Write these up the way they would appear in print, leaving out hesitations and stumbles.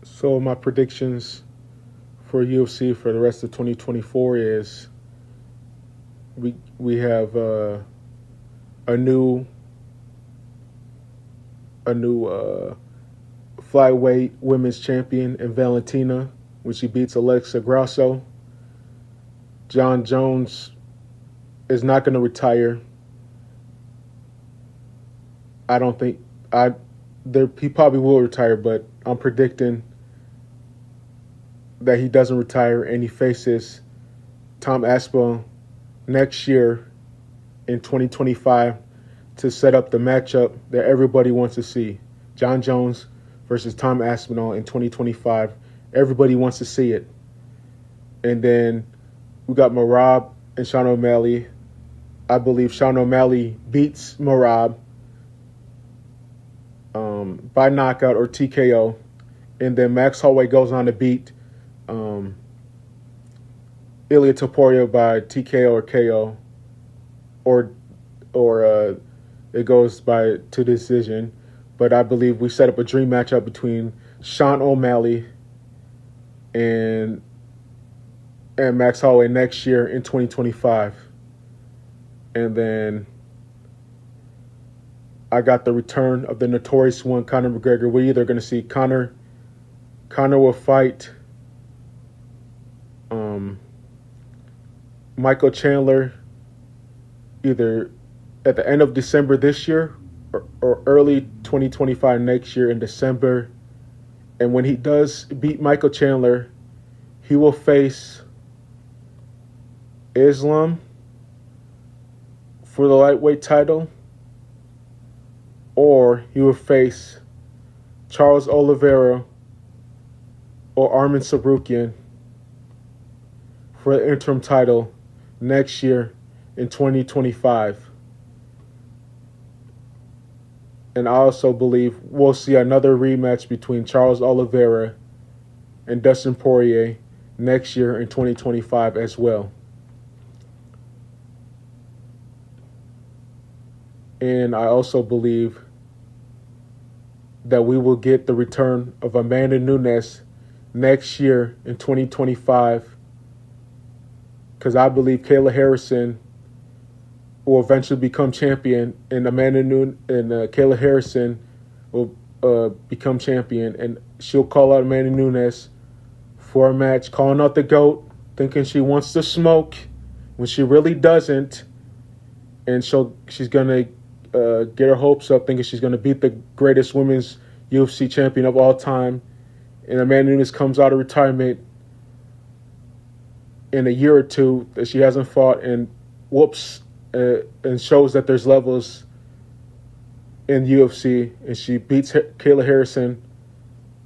So my predictions for UFC for the rest of 2024 is we have a new a new flyweight women's champion in Valentina when she beats Alexa Grasso. John Jones is not going to retire. I don't think I there he probably will retire, but I'm predicting that he doesn't retire and he faces Tom Aspinall next year in 2025 to set up the matchup that everybody wants to see. John Jones versus Tom Aspinall in 2025. Everybody wants to see it. And then we got Merab and Sean O'Malley. I believe Sean O'Malley beats Merab by knockout or TKO. And then Max Holloway goes on to beat Ilia Topuria by TKO or KO, or it goes by to decision. But I believe we set up a dream matchup between Sean O'Malley and Max Holloway next year in 2025. And then I got the return of the notorious one, Conor McGregor. We're either going to see Conor will fight Michael Chandler either at the end of December this year or early 2025 next year in December. And when he does beat Michael Chandler, he will face Islam for the lightweight title, or he will face Charles Oliveira or Arman Sarukian for the interim title next year in 2025. And I also believe we'll see another rematch between Charles Oliveira and Dustin Poirier next year in 2025 as well. And I also believe that we will get the return of Amanda Nunes next year in 2025, because I believe Kayla Harrison will eventually become champion, and Kayla Harrison will become champion, and she'll call out Amanda Nunes for a match, calling out the GOAT, thinking she wants to smoke when she really doesn't, and she's gonna get her hopes up, thinking she's gonna beat the greatest women's UFC champion of all time, and Amanda Nunes comes out of retirement in a year or two that she hasn't fought, and whoops. And shows that there's levels in UFC, and she beats Kayla Harrison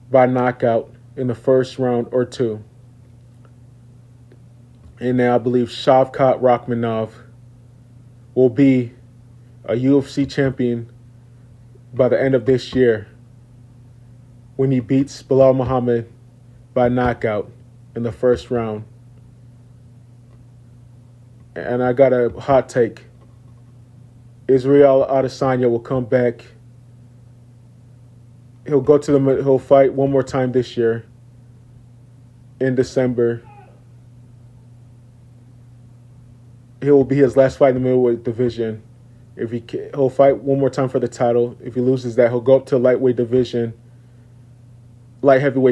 by knockout in the first round or two. And now I believe Shavkat Rakhmonov will be a UFC champion by the end of this year when he beats Bilal Muhammad by knockout in the first round. And I got a hot take. Israel Adesanya will come back. He'll fight one more time this year in December. He'll be his last fight in the middleweight division. He'll fight one more time for the title. If he loses that, he'll go up to light heavyweight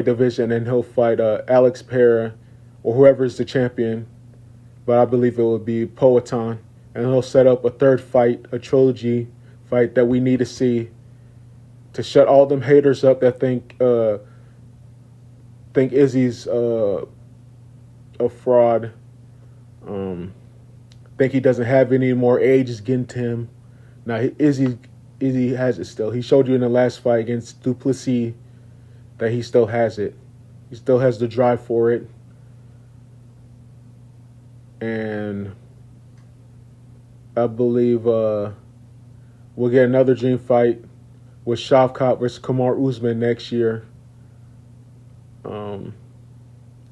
division, and he'll fight Alex Pereira or whoever's the champion. But I believe it will be Poatan, and he'll set up a third fight, a trilogy fight that we need to see to shut all them haters up that think Izzy's a fraud. Think he doesn't have any more age is getting to him. Now Izzy has it still. He showed you in the last fight against Duplessis that he still has it. He still has the drive for it. And I believe we'll get another dream fight with Shavkat versus Kamaru Usman next year.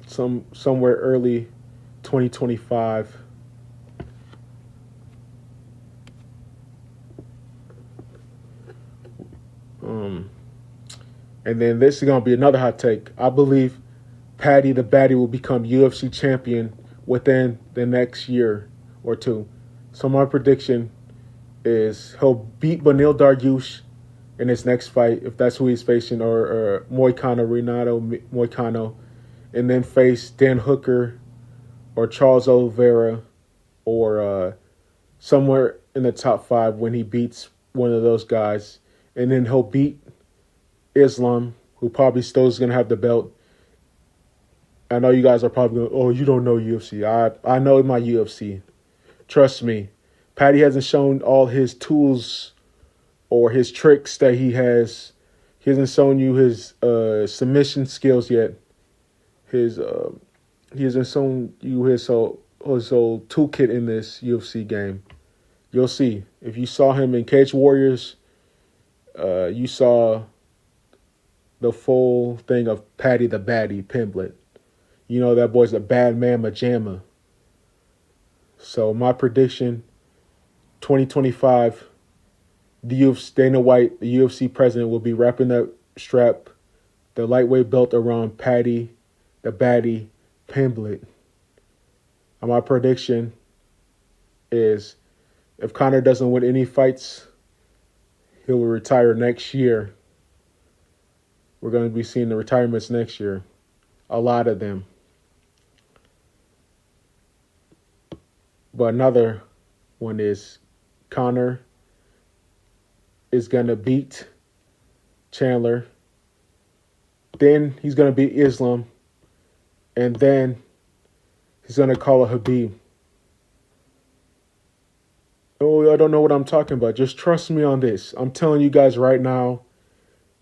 Somewhere early 2025. And then this is going to be another hot take. I believe Paddy the Baddy will become UFC champion within the next year or two. So my prediction is he'll beat Beneil Dariush in his next fight, if that's who he's facing, or Moicano, Renato Moicano, and then face Dan Hooker or Charles Oliveira or somewhere in the top 5 when he beats one of those guys. And then he'll beat Islam, who probably still is going to have the belt. I know you guys are probably going, oh, you don't know UFC. I know my UFC. Trust me. Paddy hasn't shown all his tools or his tricks that he has. He hasn't shown you his submission skills yet. He hasn't shown you his whole toolkit in this UFC game. You'll see. If you saw him in Cage Warriors, you saw the full thing of Paddy the Baddy Pimblett. You know that boy's a bad man majama. So my prediction, 2025, the UFC, Dana White, the UFC president, will be wrapping that strap, the lightweight belt around Paddy the Baddy Pimblett. And my prediction is if Conor doesn't win any fights, he will retire next year. We're going to be seeing the retirements next year. A lot of them. But another one is Conor is going to beat Chandler. Then he's going to beat Islam. And then he's going to call it Khabib. Oh, I don't know what I'm talking about. Just trust me on this. I'm telling you guys right now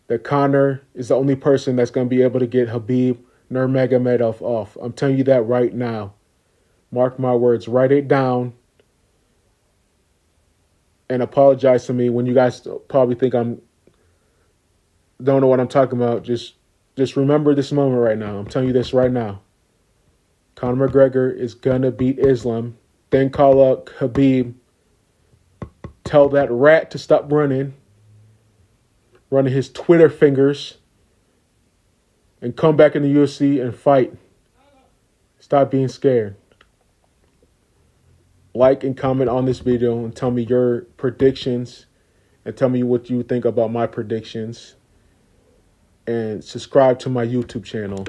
that Conor is the only person that's going to be able to get Khabib Nurmagomedov off. I'm telling you that right now. Mark my words. Write it down. And apologize to me when you guys probably think don't know what I'm talking about. Just remember this moment right now. I'm telling you this right now. Conor McGregor is going to beat Islam. Then call up Khabib. Tell that rat to stop running his Twitter fingers, and come back in the UFC and fight. Stop being scared. Like and comment on this video and tell me your predictions and tell me what you think about my predictions. And subscribe to my YouTube channel.